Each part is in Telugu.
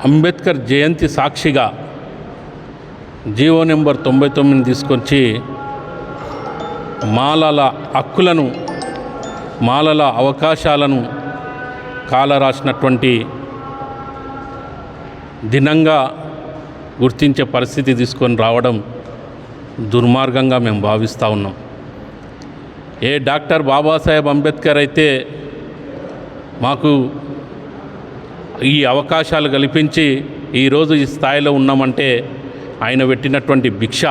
అంబేద్కర్ జయంతి సాక్షిగా జీవో నెంబర్ 99 తీసుకొచ్చి మాలల హక్కులను, మాలల అవకాశాలను కాలరాసినటువంటి దినంగా గుర్తించే పరిస్థితి తీసుకొని రావడం దుర్మార్గంగా మేము భావిస్తూ ఉన్నాం. ఏ డాక్టర్ బాబాసాహెబ్ అంబేద్కర్ అయితే మాకు ఈ అవకాశాలు కల్పించి ఈరోజు ఈ స్థాయిలో ఉన్నామంటే ఆయన పెట్టినటువంటి భిక్ష.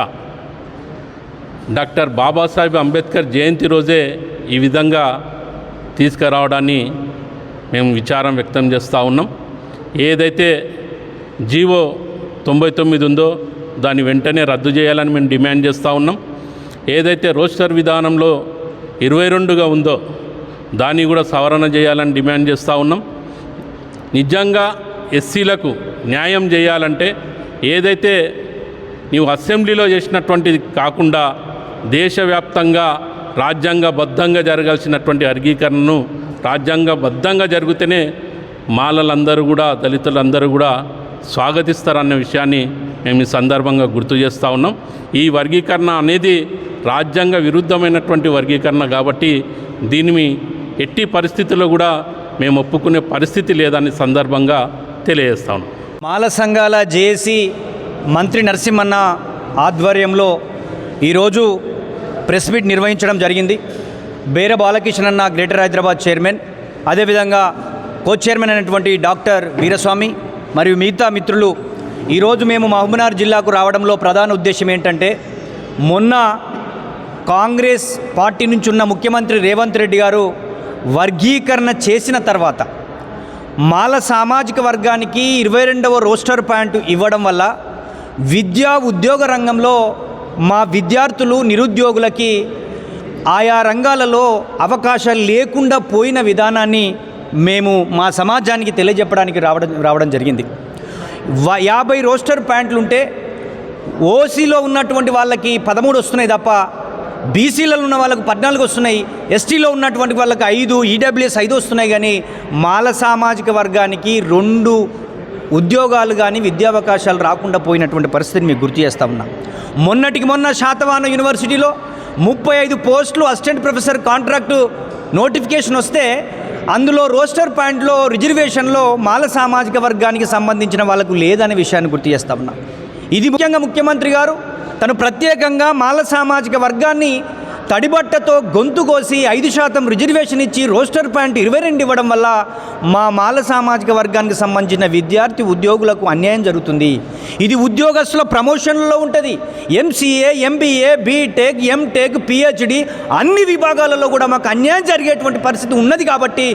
డాక్టర్ బాబాసాహెబ్ అంబేద్కర్ జయంతి రోజే ఈ విధంగా తీసుకురావడాన్ని మేము విచారం వ్యక్తం చేస్తూ ఉన్నాం. ఏదైతే జీవో 99 ఉందో దాన్ని వెంటనే రద్దు చేయాలని మేము డిమాండ్ చేస్తూ ఉన్నాం. ఏదైతే రోస్టర్ విధానంలో 22గా ఉందో దాన్ని కూడా సవరణ చేయాలని డిమాండ్ చేస్తూ ఉన్నాం. నిజంగా ఎస్సీలకు న్యాయం చేయాలంటే ఏదైతే నీవు అసెంబ్లీలో చేసినటువంటిది కాకుండా దేశవ్యాప్తంగా రాజ్యాంగబద్ధంగా జరగాల్సినటువంటి వర్గీకరణను రాజ్యాంగబద్ధంగా జరిగితేనే మాలలందరూ కూడా, దళితులందరూ కూడా స్వాగతిస్తారన్న విషయాన్ని మేము ఈ సందర్భంగా గుర్తు చేస్తూ ఉన్నాం. ఈ వర్గీకరణ అనేది రాజ్యాంగ విరుద్ధమైనటువంటి వర్గీకరణ కాబట్టి దీన్ని ఎట్టి పరిస్థితుల్లో కూడా మేము ఒప్పుకునే పరిస్థితి లేదని సందర్భంగా తెలియజేస్తా ఉన్నాం. మాల సంఘాల జేఏసీ మంత్రి నరసింహన్న ఆధ్వర్యంలో ఈరోజు ప్రెస్ మీట్ నిర్వహించడం జరిగింది. బేర బాలకిషన్ అన్న గ్రేటర్ హైదరాబాద్ చైర్మన్, అదేవిధంగా కో చైర్మన్ అయినటువంటి డాక్టర్ వీరస్వామి మరియు మిగతా మిత్రులు ఈరోజు మేము మహబూబ్నగర్ జిల్లాకు రావడంలో ప్రధాన ఉద్దేశం ఏంటంటే, మొన్న కాంగ్రెస్ పార్టీ నుంచి ఉన్న ముఖ్యమంత్రి రేవంత్ రెడ్డి గారు వర్గీకరణ చేసిన తర్వాత మాల సామాజిక వర్గానికి 22వ రోస్టర్ పాయింట్ ఇవ్వడం వల్ల విద్యా ఉద్యోగ రంగంలో మా విద్యార్థులు, నిరుద్యోగులకి ఆయా రంగాలలో అవకాశాలు లేకుండా పోయిన విధానాన్ని మేము మా సమాజానికి తెలియజెప్పడానికి రావడం జరిగింది. 50 రోస్టర్ పాయింట్లు ఉంటే ఓసీలో ఉన్నటువంటి వాళ్ళకి 13 వస్తున్నాయి తప్ప బీసీలలో ఉన్న వాళ్ళకు 14 వస్తున్నాయి, ఎస్టీలో ఉన్నటువంటి వాళ్ళకి 5, ఈడబ్ల్యూఎస్ 5 వస్తున్నాయి. కానీ మాల సామాజిక వర్గానికి 2 ఉద్యోగాలు కానీ విద్యావకాశాలు రాకుండా పోయినటువంటి పరిస్థితిని మీకు గుర్తు చేస్తూ ఉన్నా. మొన్నటికి మొన్న శాతవాహన యూనివర్సిటీలో 35 పోస్టులు అసిస్టెంట్ ప్రొఫెసర్ కాంట్రాక్టు నోటిఫికేషన్ వస్తే అందులో రోస్టర్ పాయింట్లో రిజర్వేషన్లో మాల సామాజిక వర్గానికి సంబంధించిన వాళ్ళకు లేదనే విషయాన్ని గుర్తు చేస్తూ ఉన్నా. ఇది ముఖ్యంగా ముఖ్యమంత్రి గారు తను ప్రత్యేకంగా మాల సామాజిక వర్గాన్ని తడిబట్టతో గొంతు కోసి 5% రిజర్వేషన్ ఇచ్చి రోస్టర్ పాయింట్ 22 ఇవ్వడం వల్ల మా మాల సామాజిక వర్గానికి సంబంధించిన విద్యార్థి ఉద్యోగులకు అన్యాయం జరుగుతుంది. ఇది ఉద్యోగస్తుల ప్రమోషన్లలో ఉంటుంది. MCA, MBA, BTech, MTech, PhD అన్ని విభాగాలలో కూడా మాకు అన్యాయం జరిగేటువంటి పరిస్థితి ఉన్నది. కాబట్టి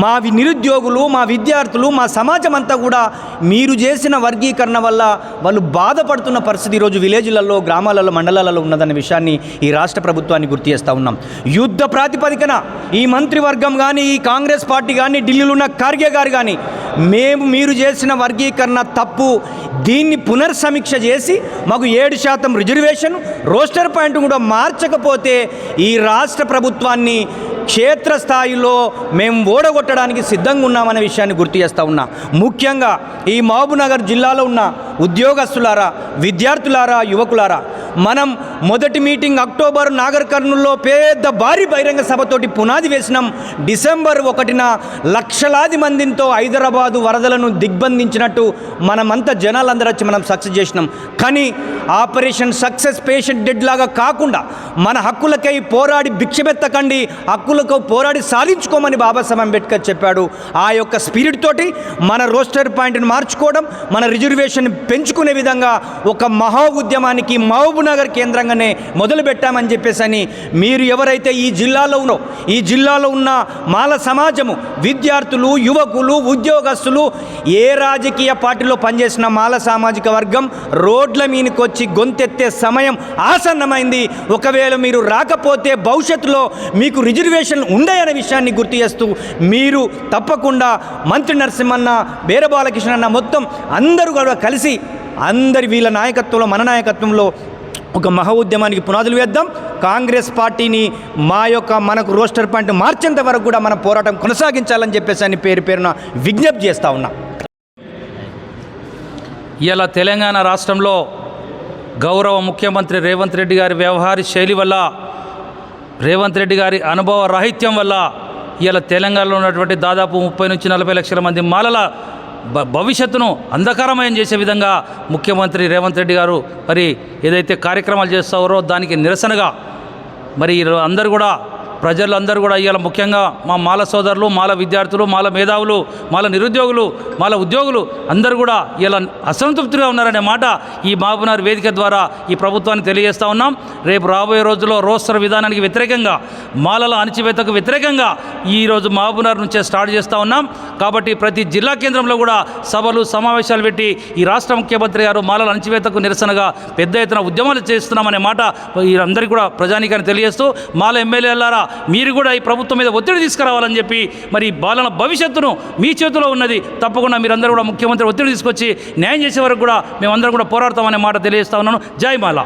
మా నిరుద్యోగులు, మా విద్యార్థులు, మా సమాజం అంతా కూడా మీరు చేసిన వర్గీకరణ వల్ల వాళ్ళు బాధపడుతున్న పరిస్థితి ఈరోజు విలేజ్లలో, గ్రామాలలో, మండలాలలో ఉన్నదన్న విషయాన్ని ఈ రాష్ట్ర ప్రభుత్వాన్ని గుర్తు చేస్తూ ఉన్నాం. యుద్ధ ప్రాతిపదికన ఈ మంత్రివర్గం కానీ, ఈ కాంగ్రెస్ పార్టీ కానీ, ఢిల్లీలో ఉన్న ఖార్గే గారు కానీ మీరు చేసిన వర్గీకరణ తప్పు, దీన్ని పునర్సమీక్ష చేసి మాకు 7% రిజర్వేషన్, రోస్టర్ పాయింట్ కూడా మార్చకపోతే ఈ రాష్ట్ర ప్రభుత్వాన్ని క్షేత్రస్థాయిలో మేము ఓడగొట్టడానికి సిద్ధంగా ఉన్నామనే విషయాన్ని గుర్తు చేస్తూ ఉన్నా. ముఖ్యంగా ఈ మహబూబ్నగర్ జిల్లాలో ఉన్న ఉద్యోగస్తులారా, విద్యార్థులారా, యువకులారా, మనం మొదటి మీటింగ్ అక్టోబర్ నాగర్ కర్నూల్లో పెద్ద భారీ బహిరంగ సభతోటి పునాది వేసినాం. డిసెంబర్ 1న లక్షలాది మందితో హైదరాబాదు వరదలను దిగ్బంధించినట్టు మనమంతా జనాలందరూ వచ్చి మనం సక్సెస్ చేసినాం. కానీ ఆపరేషన్ సక్సెస్ పేషెంట్ డెడ్ లాగా కాకుండా మన హక్కులకై పోరాడి భిక్షమెత్తకండి, హక్కులకు పోరాడి సాధించుకోమని బాబాసాహెబ్ అంబేద్కర్ చెప్పాడు. ఆ యొక్క స్పిరిట్ తోటి మన రోస్టర్ పాయింట్ని మార్చుకోవడం, మన రిజర్వేషన్ పెంచుకునే విధంగా ఒక మహా ఉద్యమానికి మహబూబ్నగర్ కేంద్రంగానే మొదలుపెట్టామని చెప్పేసి మీరు ఎవరైతే ఈ జిల్లాలో ఉన్న మాల సమాజము, విద్యార్థులు, యువకులు, ఉద్యోగస్తులు, ఏ రాజకీయ పార్టీలో పనిచేసిన మాల సామాజిక వర్గం రోడ్ల మీదకి వచ్చి గొంతెత్తే సమయం ఆసన్నమైంది. ఒకవేళ మీరు రాకపోతే భవిష్యత్తులో మీకు రిజర్వేషన్ ఉండయనే విషయాన్ని గుర్తు చేస్తూ మీరు తప్పకుండా మంత్రి నరసింహన్న, బేర బాలకృష్ణ అన్న మొత్తం అందరూ కూడా కలిసి అందరి వీళ్ళ నాయకత్వంలో, మన నాయకత్వంలో ఒక మహా ఉద్యమానికి పునాదులు వేద్దాం. కాంగ్రెస్ పార్టీని మనకు రోస్టర్ పాయింట్ మార్చేంత వరకు కూడా మన పోరాటం కొనసాగించాలని చెప్పేసి పేరున విజ్ఞప్తి చేస్తూ ఉన్నా. ఇలా తెలంగాణ రాష్ట్రంలో గౌరవ ముఖ్యమంత్రి రేవంత్ రెడ్డి గారి వ్యవహార శైలి వల్ల, రేవంత్ రెడ్డి గారి అనుభవ రాహిత్యం వల్ల ఇలా తెలంగాణలో ఉన్నటువంటి దాదాపు 30 నుంచి 40 లక్షల మంది మాలల భవిష్యత్తును అంధకారమయం చేసే విధంగా ముఖ్యమంత్రి రేవంత్ రెడ్డి గారు మరి ఏదైతే కార్యక్రమాలు చేస్తారో దానికి నిరసనగా మరి అందరూ కూడా ప్రజలందరూ కూడా ఇవాళ ముఖ్యంగా మా మాల సోదరులు, మాల విద్యార్థులు, మాల మేధావులు, మాల నిరుద్యోగులు, మాల ఉద్యోగులు అందరూ కూడా ఇలా అసంతృప్తిగా ఉన్నారనే మాట ఈ మహబూబ్నగర్ వేదిక ద్వారా ఈ ప్రభుత్వానికి తెలియజేస్తూ ఉన్నాం. రేపు రాబోయే రోజుల్లో రోస్టర్ విధానానికి వ్యతిరేకంగా, మాలల అణచివేతకు వ్యతిరేకంగా ఈరోజు మహబూబ్నగర్ నుంచే స్టార్ట్ చేస్తూ ఉన్నాం. కాబట్టి ప్రతి జిల్లా కేంద్రంలో కూడా సభలు, సమావేశాలు పెట్టి ఈ రాష్ట్ర ముఖ్యమంత్రి గారు మాలల అణచివేతకు నిరసనగా పెద్ద ఎత్తున ఉద్యమాలు చేస్తున్నామనే మాట అందరికీ కూడా ప్రజానీకాన్ని తెలియజేస్తూ, మాల ఎమ్మెల్యేలారా మీరు కూడా ఈ ప్రభుత్వం మీద ఒత్తిడి తీసుకురావాలని చెప్పి, మరి బాలల భవిష్యత్తును మీ చేతిలో ఉన్నది, తప్పకుండా మీరందరూ కూడా ముఖ్యమంత్రి ఒత్తిడి తీసుకొచ్చి న్యాయం చేసే వరకు కూడా మేమందరం కూడా పోరాడతామనే మాట తెలియజేస్తా ఉన్నాను. జై మాల.